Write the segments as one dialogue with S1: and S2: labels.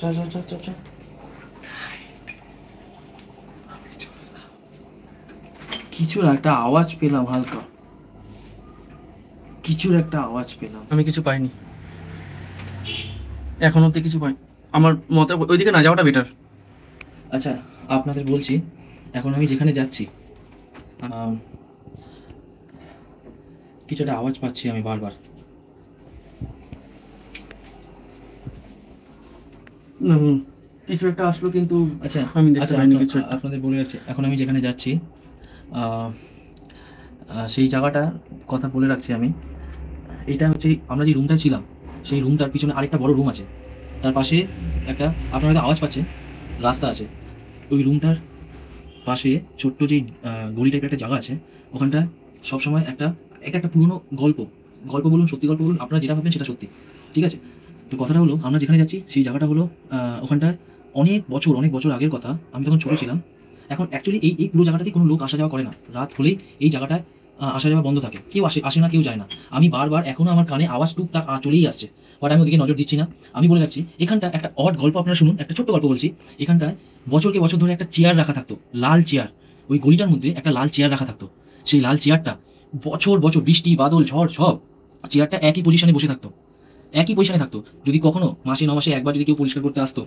S1: চল চল চল চল চল। কিছুর একটা আওয়াজ পেলাম, হালকা কিছুর একটা আওয়াজ পেলাম।
S2: আমি কিছু পাইনি এখন অব্দি, কিছু পাইনি। আমার মতে ওইদিকে না যাওয়াটা বেটার।
S1: আচ্ছা আপনাদের বলছি, এখন আমি যেখানে যাচ্ছি কিছু একটা আওয়াজ পাচ্ছি আমি বারবার।
S2: কিছু একটা আসলো কিন্তু
S1: আচ্ছা
S2: আমি দেখতে
S1: আচ্ছা
S2: পাইনি কিছু একটা।
S1: আপনাদের বলে রাখছি, এখন আমি যেখানে যাচ্ছি সেই জায়গাটার কথা বলে রাখছি আমি। এটা হচ্ছে আমরা যে রুমটায় ছিলাম, সেই রুমটার পিছনে আরেকটা বড় রুম আছে, তার পাশে একটা আপনারা হয়তো আওয়াজ পাচ্ছেন রাস্তা আছে। ওই রুমটার পাশে ছোট্ট যে গলি টাইপের একটা জায়গা আছে, ওখানটা সবসময় একটা একটা একটা পুরনো গল্প, গল্প বলুন সত্যি গল্প বলুন, আপনারা যেটা ভাববেন সেটা সত্যি, ঠিক আছে? তো কথাটা হলো, আমরা যেখানে যাচ্ছি সেই জায়গাটা হলো ওখানটায় অনেক বছর আগের কথা, আমি তখন ছোটো ছিলাম। এখন অ্যাকচুয়ালি এই এই পুরো জায়গাটাতেই কোনো লোক আসা যাওয়া করে না, রাত হলেই এই জায়গাটায় আসা যাওয়া বন্ধ থাকে, কেউ আসে আসে না, কেউ যায় না। আমি বারবার এখনও আমার কানে আওয়াজ টুকটাক চলেই আসছে, বাট আমি ওদিকে নজর দিচ্ছি না। আমি বলে রাখছি, এখানটা একটা অড গল্প আপনারা শুনুন, একটা ছোট্ট গল্প বলছি। এখানটায় বছরকে বছর ধরে একটা চেয়ার রাখা থাকতো, লাল চেয়ার। ওই গলিটার মধ্যে একটা লাল চেয়ার রাখা থাকতো। সেই লাল চেয়ারটা বছর বছর বৃষ্টি বাদল ঝড় সব, চেয়ারটা একই পজিশনে বসে থাকতো, একই পজিশনে থাকতো। যদি কখনো মাসে 9 মাসে একবার যদি কেউ পরিষ্কার করতে আসতো,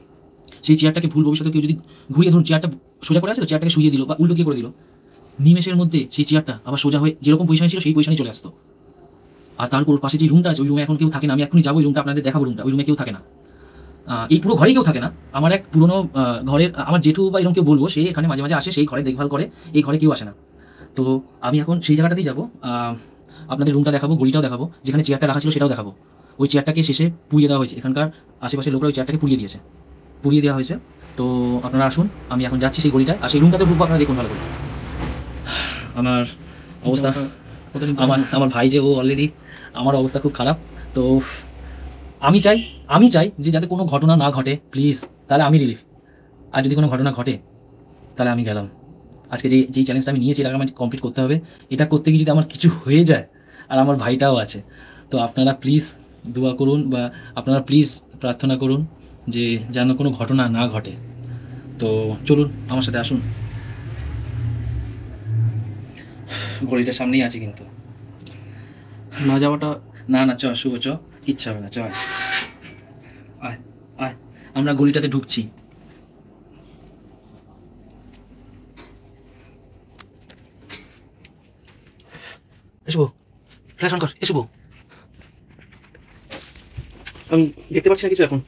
S1: সেই চেয়ারটাকে ভুল ভবিষ্যতে কেউ যদি ঘুরিয়ে, ধরুন চেয়ারটা সোজা করে আছে তো চেয়ারটাকে শুয়ে দিল বা উল্টো দিয়ে করে দিল, নিমেষের মধ্যে সেই চেয়ারটা আবার সোজা হয়ে যেরকম পজিশনে ছিল সেই পজিশনে চলে আসতো। আর তারপর পাশে যে রুমটা আছে, ওই রুমে এখন কেউ থাকে না। আমি এখনই যাবো ওই রুমটা আপনাদের দেখাবো, রুমটা ওই রুমে কেউ থাকে না। এই পুরো ঘরেই কেউ থাকে না। আমার এক পুরনো ঘরের আমার জেঠু বা এরকম কেউ বলবো, সে এখানে মাঝে মাঝে আসে, সেই ঘরে দেখভাল করে, এই ঘরে কেউ আসে না। তো আমি এখন সেই জায়গাটাতেই যাবো, আপনাদের রুমটা দেখাবো, গলিটাও দেখাবো, যেখানে চেয়ারটা রাখা ছিল সেটাও দেখাবো। ওই চেয়ারটাকে শেষে পুড়িয়ে দেওয়া হয়েছে, এখানকার আশেপাশের লোকরা ওই চেয়ারটাকে পুড়িয়ে দেওয়া হয়েছে। তো আপনারা আসুন, আমি এখন যাচ্ছি সেই গলিটায়, আর সেই রুমটাতে ঢুকবো, আপনারা দেখুন ভালো করে। আমার অবস্থা, আমার আমার ভাই যে ও অলরেডি, আমার অবস্থা খুব খারাপ। তো আমি চাই যে যাতে কোনো ঘটনা না ঘটে প্লিজ, তাহলে আমি রিলিফ। আর যদি কোনো ঘটনা ঘটে তাহলে আমি গেলাম। আজকে যেই চ্যালেঞ্জটা আমি নিয়েছি এটাকে আমার কমপ্লিট করতে হবে। এটা করতে গিয়ে যদি আমার কিছু হয়ে যায়, আর আমার ভাইটাও আছে, তো আপনারা প্লিজ দোয়া করুন, বা আপনারা প্লিজ প্রার্থনা করুন যে যেন কোনো ঘটনা না ঘটে। তো চলুন আমার সাথে আসুন, গলিটার সামনেই আছে কিন্তু।
S2: না যাওয়াটা
S1: না চ শুভ চ, ইচ্ছা হবে না, চ আয় আয়, আমরা গলিটাতে ঢুকছি। এসব ফ্ল্যাশ অন কর, এসব।
S2: আমি দেখতে পাচ্ছি না কিছু এখন,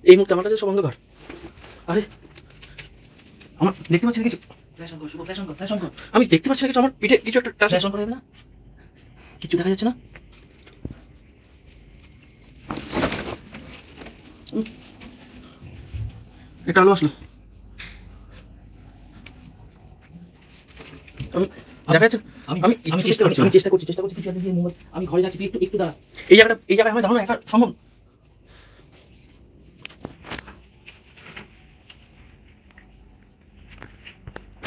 S2: এই মুহূর্তে আমার কাছে সব অন্ধকার। আরে আমার দেখতে পাচ্ছি না কিছু,
S1: ফ্ল্যাশ অন কর শুভ, ফ্ল্যাশ অন কর, ফ্ল্যাশ অন কর।
S2: আমি দেখতে পাচ্ছি না কিছু, আমার পিঠে কিছু একটা টাচ।
S1: ফ্ল্যাশ অন করে দেবে না, কিছু দেখা যাচ্ছে না।
S2: একটা আলো আসলো, আমি দেখা যাচ্ছে। আমি
S1: চেষ্টা করছি কিছু একটা দিয়ে আমি ঘরে যাচ্ছি, তুই একটু দাঁড়া।
S2: এই জায়গায় আমি দাঁড়ানো একা সম্ভব।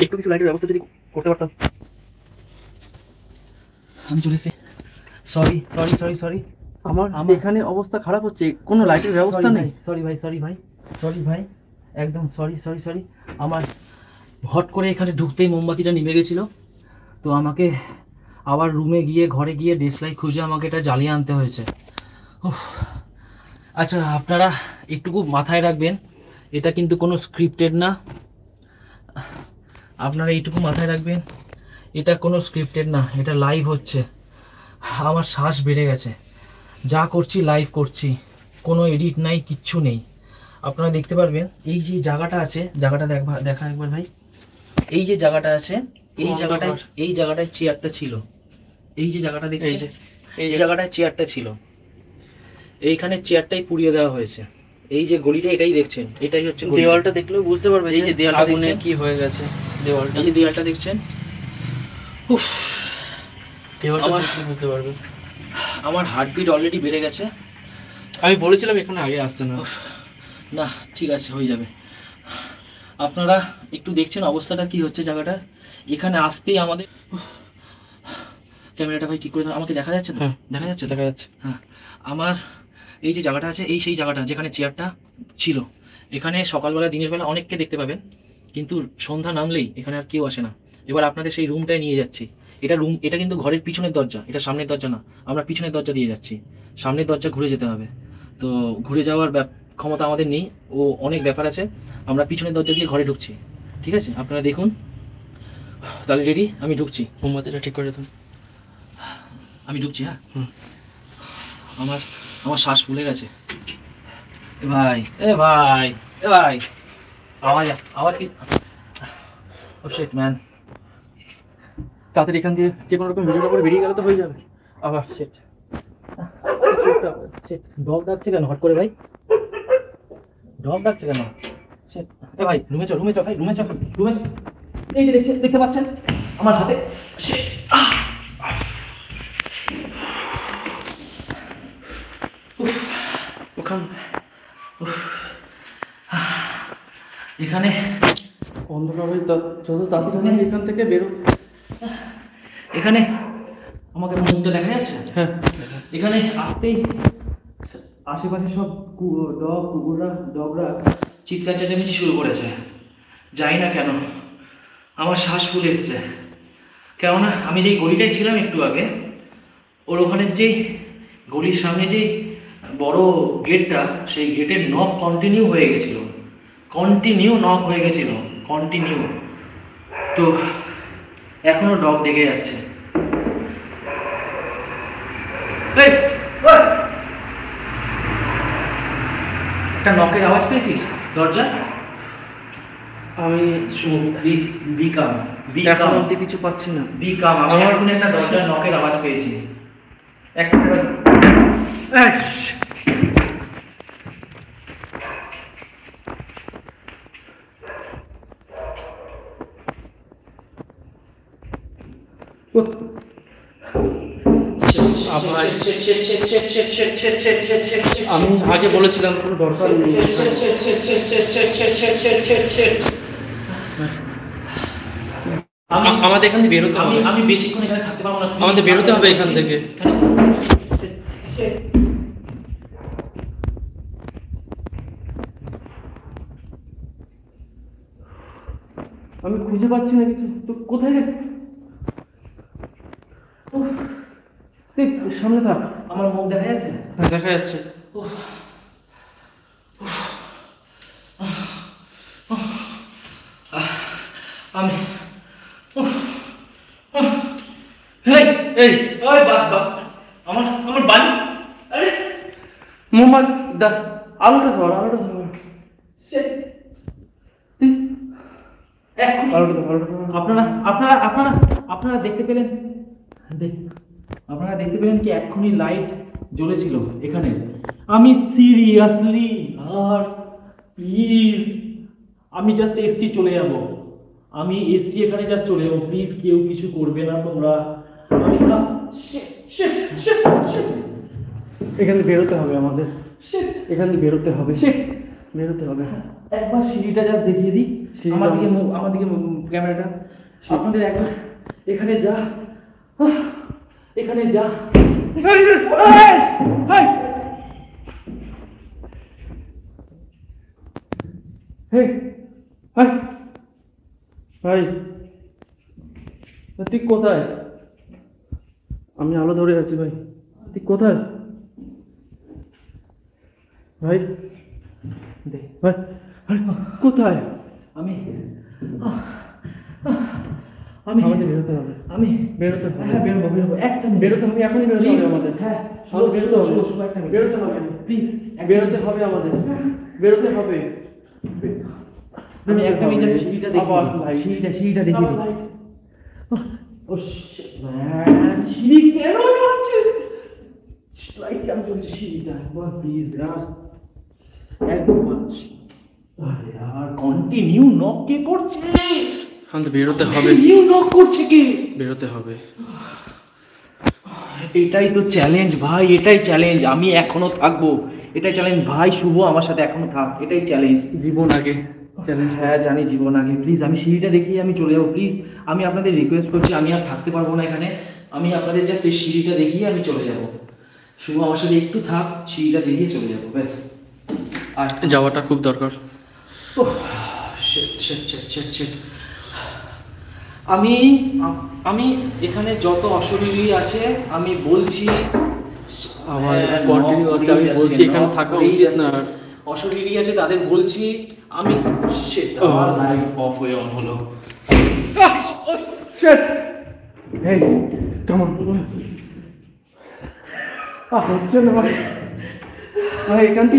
S2: একটু কিছু লাইটের ব্যবস্থা যদি করতে পারতাম।
S1: আমি চলে এসেছি, সরি।
S2: আমার এখানে অবস্থা খারাপ হচ্ছে, কোনো লাইটের ব্যবস্থা নেই।
S1: সরি ভাই, একদম সরি। আমার হট করে এখানে ঢুকতেই মোমবাতিটা নিভে গেছিলো, তো আমাকে আবার রুমে গিয়ে ঘরে গিয়ে ডেস্কলাইট খুঁজে আমাকে এটা জ্বালিয়ে আনতে হয়েছে। আচ্ছা আপনারা একটুকু মাথায় রাখবেন, এটা কিন্তু কোনো স্ক্রিপ্টেড না। আপনারা এইটুকু মাথায় রাখবেন, এটা কোনো স্ক্রিপ্টেড না, এটা লাইভ হচ্ছে। আমার শ্বাস বেড়ে গেছে, যা করছি লাইভ করছি, কোনো এডিট নাই, কিচ্ছু নেই। আপনারা দেখতে পারবেন এই যে জায়গাটা আছে, জায়গাটা দেখা একবার ভাই। এই যে জায়গাটা আছে, এই জায়গাটায় চেয়ারটা ছিল, এই যে জায়গাটা দেখছি, এই জায়গাটায় চেয়ারটা ছিল, এইখানে চেয়ারটাই পুড়িয়ে দেওয়া হয়েছে। এই যে গলিটা এটাই দেখছেন, এটাই হচ্ছে
S2: দেওয়ালটা দেখলেও বুঝতে পারবে
S1: এই যে দেওয়ালটা দেখছেন
S2: কি হয়ে গেছে। দেওয়ালটা,
S1: এই যে দেওয়ালটা দেখছেন,
S2: দেওয়ালটা দেখলে বুঝতে পারবে।
S1: আমার হার্টবিট অলরেডি বেড়ে গেছে।
S2: আমি বলেছিলাম এখানে আগে আসছে না।
S1: না ঠিক আছে, হয়ে যাবে। আপনারা একটু দেখছেন অবস্থাটা কি হচ্ছে জায়গাটা, এখানে আসতেই আমাদের। ক্যামেরাটা ভাই ঠিক করে দাও, আমাকে দেখা যাচ্ছে?
S2: হ্যাঁ
S1: দেখা যাচ্ছে।
S2: দেখা যাচ্ছে।
S1: হ্যাঁ, আমার এই যে জায়গাটা আছে, এই সেই জায়গাটা যেখানে চেয়ারটা ছিল। এখানে সকালবেলা দিনের বেলা অনেককে দেখতে পাবেন, কিন্তু সন্ধ্যা নামলেই এখানে আর কেউ আসে না। এবার আপনাদের সেই রুমটায় নিয়ে যাচ্ছি। এটা কিন্তু ঘরের পিছনের দরজা, এটা সামনের দরজা না। আমরা পিছনের দরজা দিয়ে যাচ্ছি, সামনের দরজা ঘুরে যেতে হবে। তো ঘুরে যাওয়ার ক্ষমতা আমাদের নেই, ও অনেক ব্যাপার আছে। আমরা পিছনের দরজা দিয়ে ঘরে ঢুকছি, ঠিক আছে? আপনারা দেখুন তাহলে। রেডি? আমি ঢুকছি।
S2: মোমবাতিটা ঠিক করে দিন।
S1: আমি ঢুকছি, হ্যাঁ। আমার আমার শ্বাস ফুলে গেছে। এ ভাই, এ ভাই, এ ভাই, আওয়াজ আওয়াজ কি? ও শিট ম্যান।
S2: তাড়াতাড়ি এখান দিয়ে যে কোনো রকম ভিডিওটা করে বেরিয়ে গেলে তো হয়ে যাবে। আবার
S1: শিট। ডগ ডাকছে কেন হট করে ভাই? ডগ ডাকছে কেন? শিট। এ ভাই, রুমে চল, রুমে চল ভাই, রুমে চল, রুমে চল। এই যে দেখতে পাচ্ছেন আমার হাতে। শিট।
S2: ওখান
S1: এখানে
S2: অন্ধকার হয়ে যত তাড়াতাড়ি এখান থেকে বেরো।
S1: এখানে আমাকে মুখ তো দেখা যাচ্ছে।
S2: হ্যাঁ,
S1: এখানে আসতেই আশেপাশে সব ডগরা চিৎকার চেঁচামেচি শুরু করেছে। জানি না কেন আমার শ্বাস ফুলে এসছে। কেননা আমি যেই গলিটায় ছিলাম একটু আগে, ওর ওখানের যেই গলির সামনে যেই বড় গেটটা, সেই গেটের নক কন্টিনিউ হয়ে গেছিল, কন্টিনিউ নক হয়ে গেছিল, কন্টিনিউ। তো এখনো ডগ ডেকে যাচ্ছে। এই, ওই! একটা নকের আওয়াজ পেয়েছিস দরজা?
S2: আমি
S1: প্লিজ বি কাম, বি
S2: এখন
S1: কাম,
S2: অব্দি কিছু পাচ্ছি না।
S1: বি কাম। আমি এখন একটা দরজার নকের আওয়াজ পেয়েছি। একটা
S2: আমি আগে বলেছিলাম কোনো দরকার নেই। আমাদের এখান থেকে বেরোতে হবে।
S1: আমি বেশিক্ষণ এখানে থাকতে পারবো না।
S2: আমাদের বেরোতে হবে এখান থেকে। আমি খুঁজে পাচ্ছি না কিছু। তো কোথায় গেছে?
S1: তুই সামনে থাক, আমার মুখ দেখা যাচ্ছে।
S2: দেখা যাচ্ছে।
S1: আমি এই এই ওই বাবা, আমার বাড়ি। আরে
S2: মোহাম্মদ দা, আলোটা ধর, আলোটা ধর। আলোটা ধর, আলোটা ধর।
S1: আপনারা দেখতে পেলেন, আপনারা দেখতে পেলেন কি এক্ষুনি লাইট জ্বলেছিল এখানে। আমি সিরিয়াসলি, আর প্লিজ, আমি জাস্ট এসছি, চলে যাব। আমি এসছি এখানে, জাস্ট চলে যাবো। প্লিজ কেউ কিছু করবে না তোমরা। আমি
S2: এখান থেকে বেরোতে হবে আমাদের। এখান থেকে বেরোতে হবে। বেরোতে হবে।
S1: একবার সিঁড়িটা জাস্ট দেখিয়ে দিই। আমার দিকে ক্যামেরাটা। আপনাদের একবার এখানে যা, এখানে যা।
S2: ভাই, তুই কোথায়? আমি আলো ধরে আছি ভাই। তুই কোথায় ভাই?
S1: দেখ
S2: ভাই, কোথায়?
S1: আমি
S2: আমাদের বেরোতে হবে।
S1: আমি
S2: বেরোতে হবে।
S1: হ্যাঁ, বেরোবো একটা
S2: বেরোতে হবে, এখনই বেরোতে হবে আমাদের।
S1: হ্যাঁ,
S2: আমাদের বেরোতে হবে।
S1: শুধু একটা মিনিট।
S2: বেরোতে হবে
S1: প্লিজ
S2: বেরোতে হবে আমাদের। বেরোতে হবে।
S1: আমি একটা মিনিট সিঁড়িটা দেখি।
S2: আবার ভাই,
S1: সিঁড়িটা দেখি। ও ম্যান, সিঁড়ি কেন জ্বলছে? লাইট কেন জ্বলছে সিঁড়িটা? একবার প্লিজ यार, একবার। আরে यार, কন্টিনিউ নক কে করছে?
S2: আমাদের বেরোতে হবে।
S1: কন্টিনিউ নক করছে কে?
S2: বেরোতে হবে।
S1: এটাই তো চ্যালেঞ্জ ভাই, এটাই চ্যালেঞ্জ। আমি এখনো থাকবো, এটাই চ্যালেঞ্জ ভাই। শুভ আমার সাথে এখনো থাক, এটাই চ্যালেঞ্জ।
S2: জীবন আগে চ্যালেঞ্জ।
S1: হ্যাঁ জানি, জীবন আগে। প্লিজ আমি সিঁড়িটা দেখিয়ে আমি চলে যাবো। প্লিজ আমি আপনাদের রিকোয়েস্ট করছি, আমি আর থাকতে পারবো না এখানে। আমি আপনাদের জাস্ট এই সিঁড়িটা দেখিয়ে আমি চলে যাবো। শুভ আমার সাথে একটু থাক, সিঁড়িটা দিয়ে চলে যাবো ব্যাস। আর
S2: যাওয়াটা খুব দরকার।
S1: আমি আমি এখানে যত অশরীরী আছে আমি বলছি,
S2: আমার কন্টিনিউ আছে, আমি বলছি এখানে থাকা উচিত না।
S1: অশরীরী আছে তাদের বলছি আমি। আমার লাইট অফ হয়ে অন হলো।
S2: Hey, come on. হচ্ছে না ভাই, ভাই কান্তি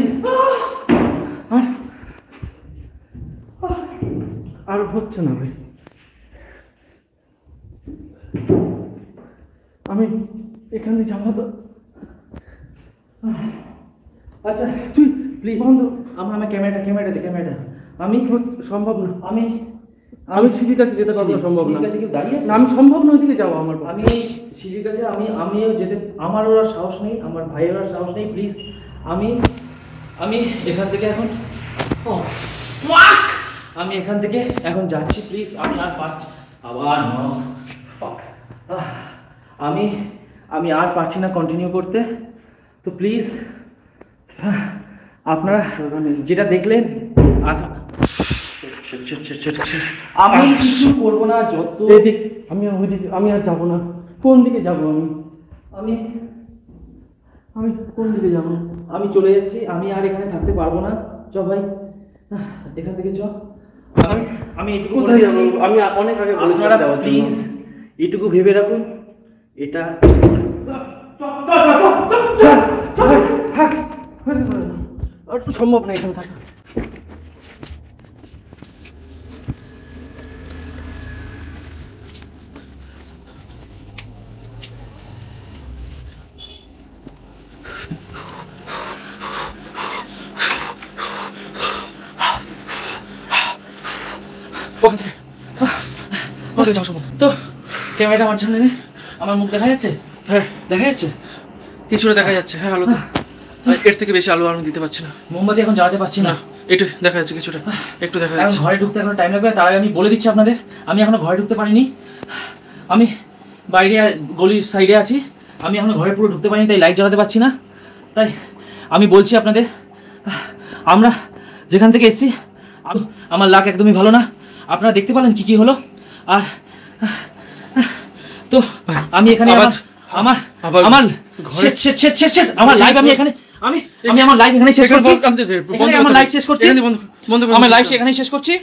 S2: আর হচ্ছে না ভাই। আমি এখান দিয়ে যাবো তো।
S1: আচ্ছা তুই প্লিজ বন্ধু, আমার ক্যামেরাটা আমি
S2: সম্ভব না,
S1: আমি
S2: আমি সিঁড়ির কাছে যেতে পারবো না, সম্ভব না।
S1: সিঁড়ির কাছে কেউ দাঁড়িয়ে আছে?
S2: না, আমি সম্ভব না ওইদিকে যাবো আমার পক্ষে।
S1: আমি এই সিঁড়ির কাছে আমিও যেতে, আমারও আর সাহস নেই, আমার ভাইয়ের আর সাহস নেই। প্লিজ আমি এখান থেকে এখন আমি এখান থেকে এখন যাচ্ছি। প্লিজ আমি আর পারছি আবার আমি আর পারছি না কন্টিনিউ করতে। তো প্লিজ আপনারা যেটা দেখলেন, আমি কিছু করবো না। যত
S2: এদিক আমি ওইদিকে, আমি আর যাবো না। কোন দিকে যাবো আমি আমি কোন দিকে যাবো?
S1: আমি চলে যাচ্ছি, আমি আর এখানে থাকতে পারবো না। চ ভাই এখান থেকে চ। আমি এটুকু
S2: কোথায় যাবো? আমি অনেক আগে বলেছিলাম যাওয়ার জন্য।
S1: প্লিজ এটুকু ভেবে রাখুন, এটা
S2: সম্ভব না এখানে থাকা।
S1: তো ক্যামেরাটা আমার সামনে নেই, আমার মুখ দেখা যাচ্ছে?
S2: হ্যাঁ
S1: দেখা যাচ্ছে,
S2: কিছুটা দেখা যাচ্ছে। হ্যাঁ আলোটা, এর থেকে বেশি আলো আমি দিতে পারছি না।
S1: মোমবাতি এখন জ্বালাতে পারছি না।
S2: একটু দেখা যাচ্ছে, কিছুটা একটু দেখা
S1: এখন
S2: যাচ্ছে।
S1: ঘরে ঢুকতে এখন টাইম লাগবে। তার আগে আমি বলে দিচ্ছি আপনাদের, আমি এখনো ঘরে ঢুকতে পারিনি। আমি বাইরে গলির সাইডে আছি, আমি এখনো ঘরে পুরো ঢুকতে পারিনি, তাই লাইট জ্বালাতে পারছি না। তাই আমি বলছি আপনাদের, আমরা যেখান থেকে এসেছি আমার লাক একদমই ভালো না। আপনারা দেখতে পেলেন কি কি হলো। আর তো আমি এখানে আমার আমার লাইভ আমি এখানে আমি আমার লাইভ এখানে শেষ করছি। আমার লাইভ শেষ করছি।